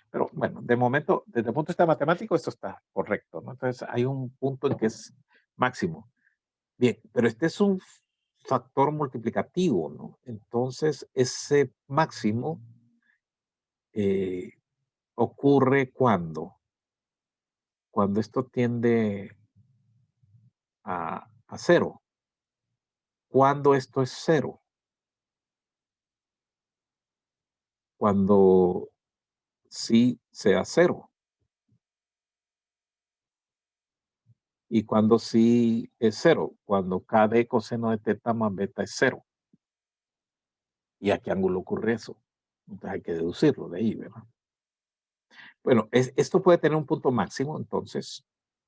Pero bueno, de momento, desde el punto de vista matemático, esto está correcto, ¿no? Entonces, hay un punto en que es máximo. Bien, pero este es un factor multiplicativo, ¿no? Entonces, ese máximo eh, ocurre cuando esto tiende a cero. Cuando esto es cero, cuando sí sea cero. Y cuando sí es cero, cuando K de coseno de teta más beta es cero. ¿Y a qué ángulo ocurre eso? Entonces hay que deducirlo de ahí, ¿verdad? Bueno, esto puede tener un punto máximo, entonces,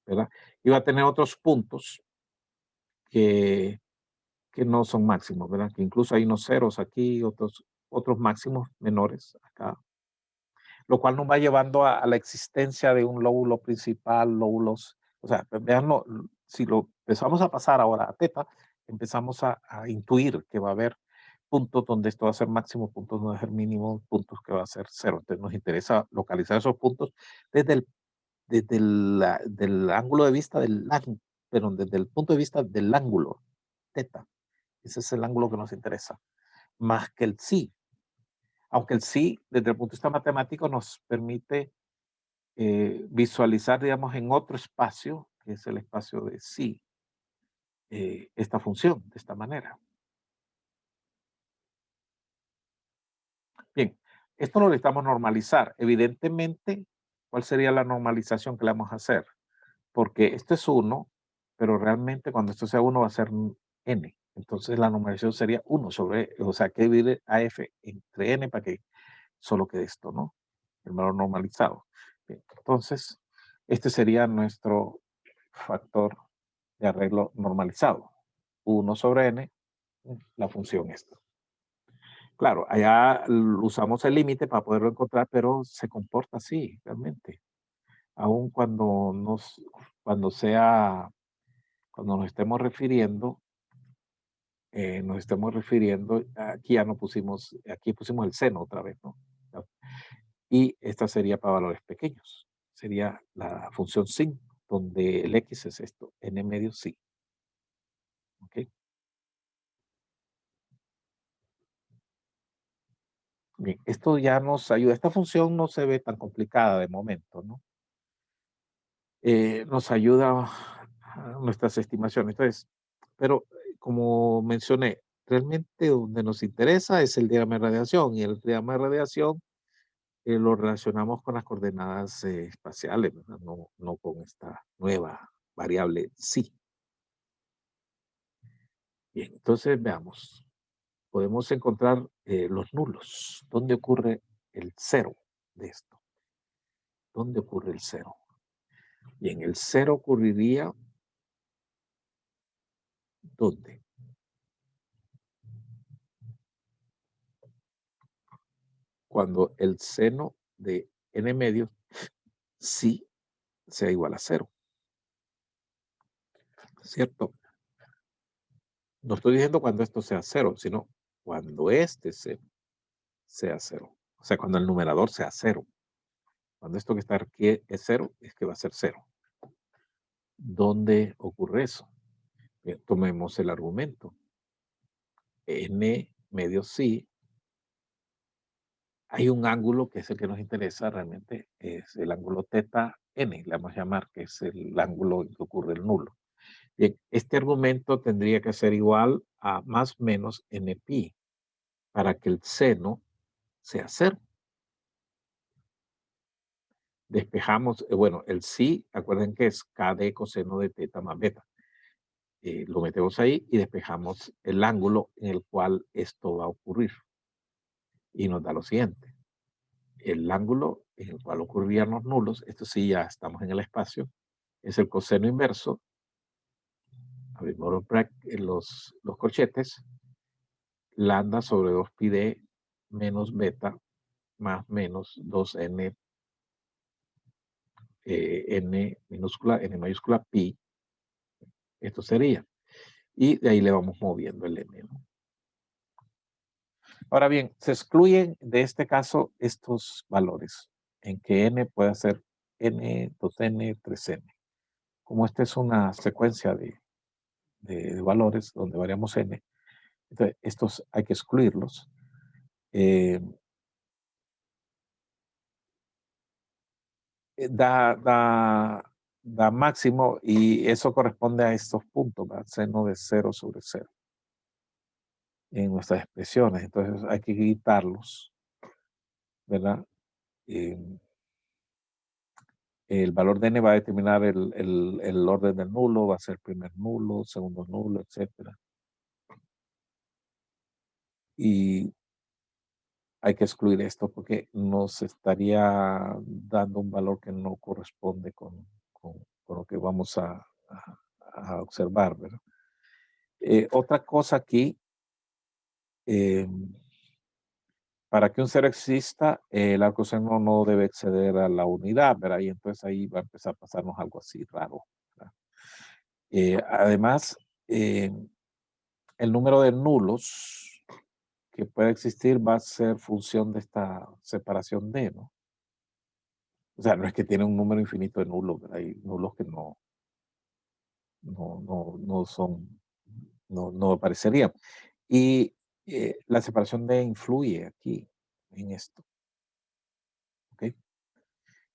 ¿verdad? Y va a tener otros puntos que, que no son máximos, ¿verdad? Que incluso hay unos ceros aquí, otros máximos menores acá, lo cual nos va llevando a la existencia de un lóbulo principal, lóbulos, o sea, veanlo, si lo empezamos a pasar ahora a teta, empezamos a intuir que va a haber puntos donde esto va a ser máximo, puntos donde va a ser mínimo, puntos que va a ser cero. Entonces nos interesa localizar esos puntos desde del ángulo de vista pero desde el punto de vista del ángulo, teta. Ese es el ángulo que nos interesa, más que el sí. Aunque el sí, desde el punto de vista matemático, nos permite visualizar, digamos, en otro espacio, que es el espacio de sí, esta función de esta manera. Bien, esto lo necesitamos normalizar. Evidentemente, ¿cuál sería la normalización que le vamos a hacer? Porque esto es 1, pero realmente cuando esto sea 1 va a ser n. Entonces la normalización sería 1 sobre, o sea, que divide a f entre n para que solo quede esto, ¿no? El valor normalizado. Bien, entonces, este sería nuestro factor de arreglo normalizado. 1 sobre n, la función esta. Claro, allá usamos el límite para poderlo encontrar, pero se comporta así, realmente. Aun cuando sea, cuando nos estemos refiriendo, aquí ya no pusimos, aquí pusimos el seno otra vez, ¿no? Y esta sería para valores pequeños. Sería la función sin, donde el x es esto, n medio sí. ¿Ok? Bien, esto ya nos ayuda. Esta función no se ve tan complicada de momento, ¿no? Nos ayuda a nuestras estimaciones. Entonces, pero como mencioné, realmente donde nos interesa es el diagrama de radiación y el diagrama de radiación lo relacionamos con las coordenadas espaciales, ¿verdad? No con esta nueva variable sí. Bien, entonces veamos. Podemos encontrar los nulos. ¿Dónde ocurre el cero de esto? ¿Dónde ocurre el cero? Bien, el cero ocurriría ¿dónde? Cuando el seno de n medios sí sea igual a cero. ¿cierto? No estoy diciendo cuando esto sea cero, sino cuando este sea cero. O sea, cuando el numerador sea cero. Cuando esto que está aquí es cero, es que va a ser cero. ¿Dónde ocurre eso? Tomemos el argumento. N medio sí. Hay un ángulo que es el que nos interesa realmente, es el ángulo teta n, le vamos a llamar, que es el ángulo en que ocurre el nulo. Bien, este argumento tendría que ser igual a más o menos n pi para que el seno sea cero. Despejamos, bueno, el sí, acuerden que es k de coseno de teta más beta. Lo metemos ahí y despejamos el ángulo en el cual esto va a ocurrir. Y nos da lo siguiente. El ángulo en el cual ocurrían los nulos, esto sí ya estamos en el espacio, es el coseno inverso, abrimos los corchetes, lambda sobre 2 pi d menos beta más menos 2n, n minúscula, n mayúscula, pi, esto sería. Y de ahí le vamos moviendo el n, ¿no? Ahora bien, se excluyen de este caso estos valores, en que n puede ser n, 2n, 3n. Como esta es una secuencia de valores donde variamos n, entonces estos hay que excluirlos. Eh, da máximo y eso corresponde a estos puntos, ¿verdad? Seno de 0 sobre 0 en nuestras expresiones. Entonces hay que quitarlos, ¿verdad? Eh, el valor de n va a determinar el orden del nulo, va a ser primer nulo, segundo nulo, etcétera. Y hay que excluir esto porque nos estaría dando un valor que no corresponde con lo que vamos a observar, ¿verdad? Otra cosa aquí, para que un cero exista, el arcoseno no debe exceder a la unidad, ¿verdad? Y entonces ahí va a empezar a pasarnos algo así raro, ¿verdad? Además, el número de nulos que puede existir va a ser función de esta separación D, ¿no? O sea, no es que tiene un número infinito de nulos, ¿verdad? Hay nulos que no son, no aparecerían. Y la separación D influye aquí en esto, ¿ok?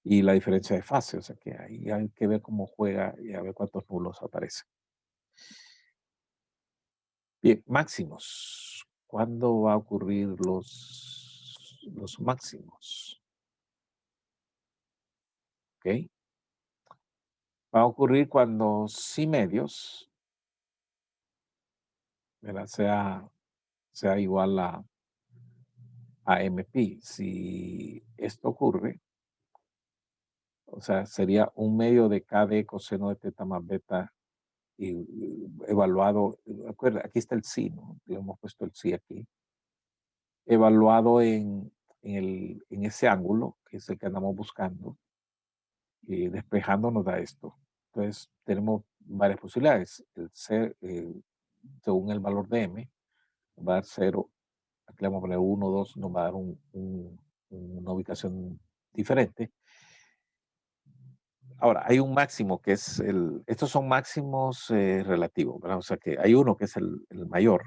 Y la diferencia de fase, o sea que ahí hay que ver cómo juega y a ver cuántos nulos aparecen. Bien, máximos. ¿Cuándo va a ocurrir los máximos? ¿Ok? Va a ocurrir cuando sí medios, ¿verdad? Sea igual a MP. Si esto ocurre, o sea, sería un medio de KD coseno de teta más beta evaluado, acuerda, aquí está el sí, ¿no? Le hemos puesto el sí aquí. Evaluado en ese ángulo, que es el que andamos buscando, y despejando nos da esto. Entonces, tenemos varias posibilidades. Según el valor de m, va a dar 0. Aquí le vamos a poner 1, 2, nos va a dar una ubicación diferente. Ahora, hay un máximo que es estos son máximos relativos, ¿verdad? O sea que hay uno que es el mayor,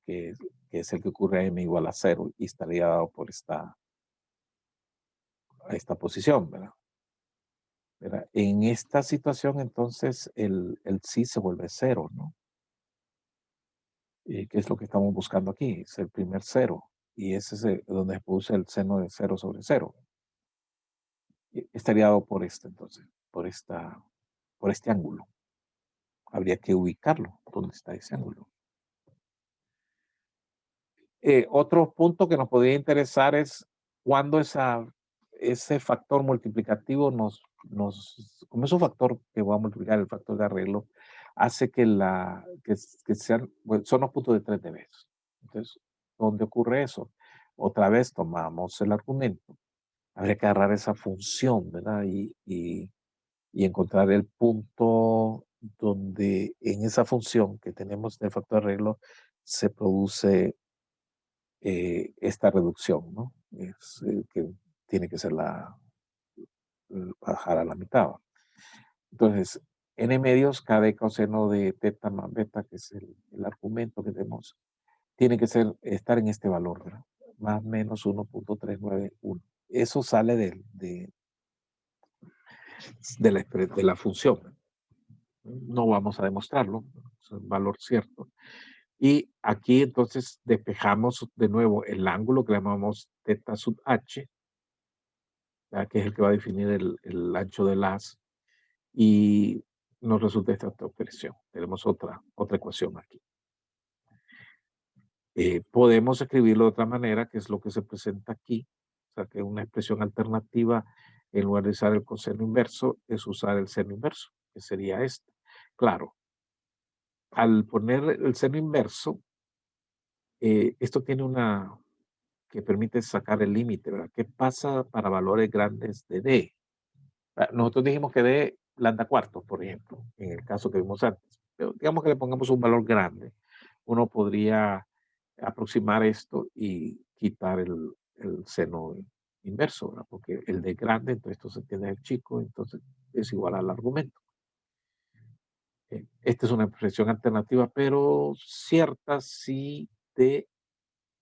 que es el que ocurre a m igual a 0 y estaría dado por esta posición, ¿verdad? En esta situación, entonces, el sí se vuelve 0, ¿no? ¿Qué es lo que estamos buscando aquí? Es el primer 0. Y ese es donde se produce el seno de 0 sobre 0. Estaría dado por entonces, por este ángulo. Habría que ubicarlo. ¿Dónde está ese ángulo? Otro punto que nos podría interesar es cuándo ese factor multiplicativo como es un factor que va a multiplicar el factor de arreglo, hace que sean, bueno, son los puntos de 3 dB. Entonces, ¿dónde ocurre eso? Otra vez tomamos el argumento. Habría que agarrar esa función, ¿verdad? Y encontrar el punto donde en esa función que tenemos del factor de arreglo se produce esta reducción, ¿no? Que tiene que ser bajar a la mitad. ¿Va? Entonces, n medios KD coseno de teta más beta, que es el argumento que tenemos, tiene que estar en este valor, ¿verdad? Más o menos 1.391. Eso sale de la función. No vamos a demostrarlo, es un valor cierto. Y aquí entonces despejamos de nuevo el ángulo que llamamos teta sub h, ¿verdad? Que es el que va a definir el ancho del haz, y nos resulta esta expresión. Tenemos otra ecuación aquí. Podemos escribirlo de otra manera, que es lo que se presenta aquí. O sea, que una expresión alternativa, en lugar de usar el coseno inverso, es usar el seno inverso, que sería este. Claro, al poner el seno inverso, esto tiene que permite sacar el límite, ¿verdad? ¿Qué pasa para valores grandes de D? Nosotros dijimos que D lambda cuartos, por ejemplo, en el caso que vimos antes. Pero digamos que le pongamos un valor grande. Uno podría aproximar esto y quitar el seno inverso, ¿verdad? Porque el D grande, entonces esto se entiende el chico, entonces es igual al argumento. Esta es una expresión alternativa, pero cierta si D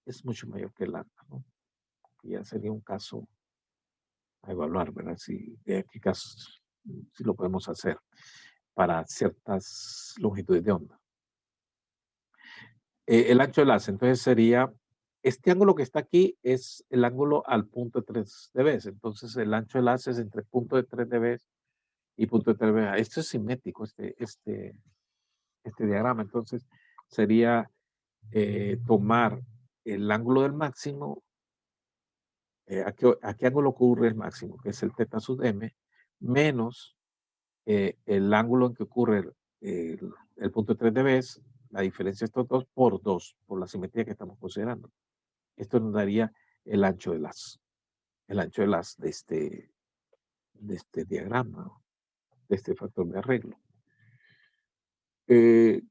es mucho mayor que lambda, ¿no? Ya sería un caso a evaluar, ¿verdad? Si, qué casos si lo podemos hacer para ciertas longitudes de onda. El ancho del haz, entonces sería, este ángulo que está aquí es el ángulo al punto de 3 dB. Entonces el ancho del haz es entre punto de 3 dB y punto de 3 dB. Esto es simétrico, este diagrama. Entonces sería tomar el ángulo del máximo. ¿A qué ángulo ocurre el máximo? Que es el teta sub m, menos el ángulo en que ocurre el punto de 3 dB, la diferencia de estos dos por 2, por la simetría que estamos considerando. Esto nos daría el ancho del haz, de este diagrama, de este factor de arreglo. ¿Qué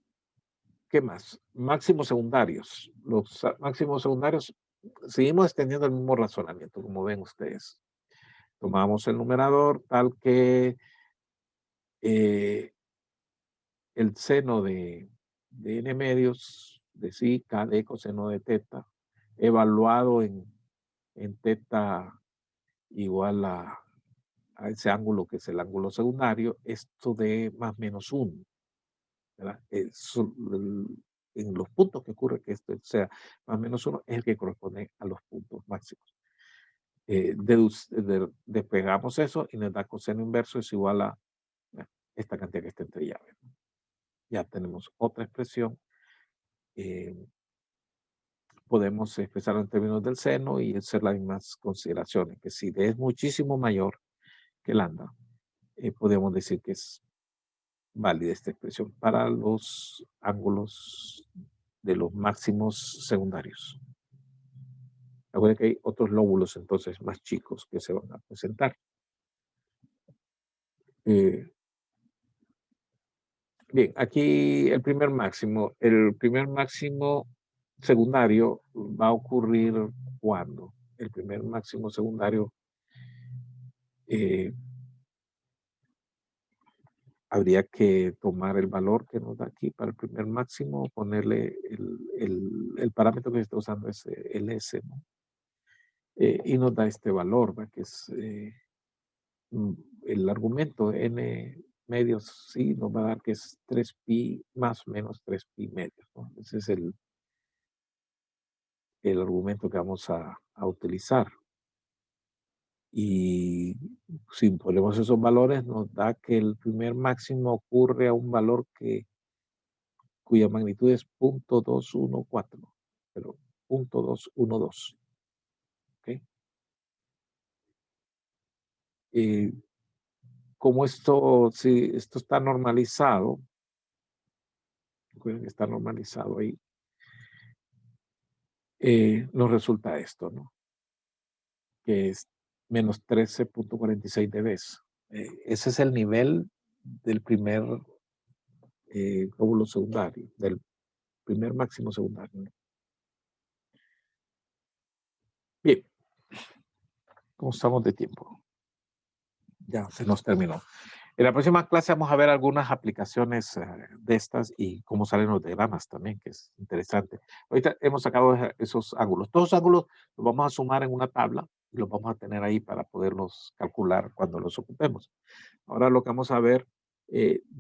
más? Máximos secundarios. Los máximos secundarios, seguimos extendiendo el mismo razonamiento, como ven ustedes. Tomamos el numerador tal que el seno de n medios de psi, k de coseno de teta, evaluado en teta igual a ese ángulo que es el ángulo secundario, esto de más menos 1. ¿Verdad? En los puntos que ocurre que esto sea más menos 1 es el que corresponde a los puntos máximos. Despegamos eso y nos da coseno inverso es igual a esta cantidad que está entre llaves. Ya tenemos otra expresión. Podemos expresarlo en términos del seno y hacer las mismas consideraciones, que si D es muchísimo mayor que lambda, podemos decir que es válida esta expresión para los ángulos de los máximos secundarios. Recuerden que hay otros lóbulos entonces más chicos que se van a presentar. Bien, aquí el primer máximo secundario va a ocurrir cuando el primer máximo secundario habría que tomar el valor que nos da aquí para el primer máximo, ponerle el parámetro que se está usando es el S, ¿no? Y nos da este valor, ¿va? Que es el argumento n medios, sí, nos va a dar que es 3pi más o menos 3pi medios, ¿no? Ese es el argumento que vamos a utilizar. Y si ponemos esos valores, nos da que el primer máximo ocurre a un valor cuya magnitud es 0.214, pero 0.212. ¿Okay? Como si esto está normalizado, está normalizado ahí, nos resulta esto, ¿no? Que es menos 13.46 dB. Ese es el nivel del primer lóbulo secundario, del primer máximo secundario, ¿no? Bien, ¿cómo estamos de tiempo? Ya se nos terminó. En la próxima clase vamos a ver algunas aplicaciones de estas y cómo salen los diagramas también, que es interesante. Ahorita hemos sacado esos ángulos. Todos los ángulos los vamos a sumar en una tabla y los vamos a tener ahí para poderlos calcular cuando los ocupemos. Ahora lo que vamos a ver,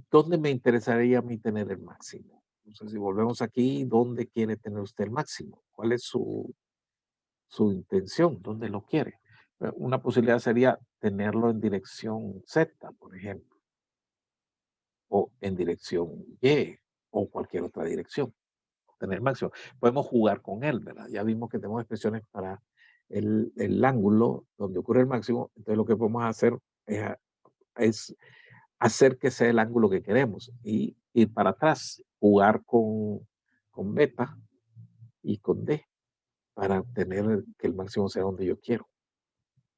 ¿dónde me interesaría a mí tener el máximo? Entonces, si volvemos aquí, ¿dónde quiere tener usted el máximo? ¿Cuál es su intención? ¿Dónde lo quiere? Una posibilidad sería tenerlo en dirección Z, por ejemplo, o en dirección Y, o cualquier otra dirección, tener el máximo. Podemos jugar con él, ¿verdad? Ya vimos que tenemos expresiones para el ángulo donde ocurre el máximo, entonces lo que podemos hacer es hacer que sea el ángulo que queremos y ir para atrás, jugar con beta y con D para obtener que el máximo sea donde yo quiero.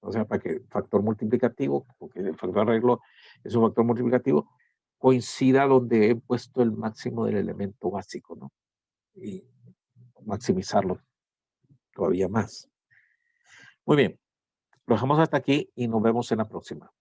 O sea, para que el factor multiplicativo, porque el factor arreglo es un factor multiplicativo, coincida donde he puesto el máximo del elemento básico, ¿no? Y maximizarlo todavía más. Muy bien, lo dejamos hasta aquí y nos vemos en la próxima.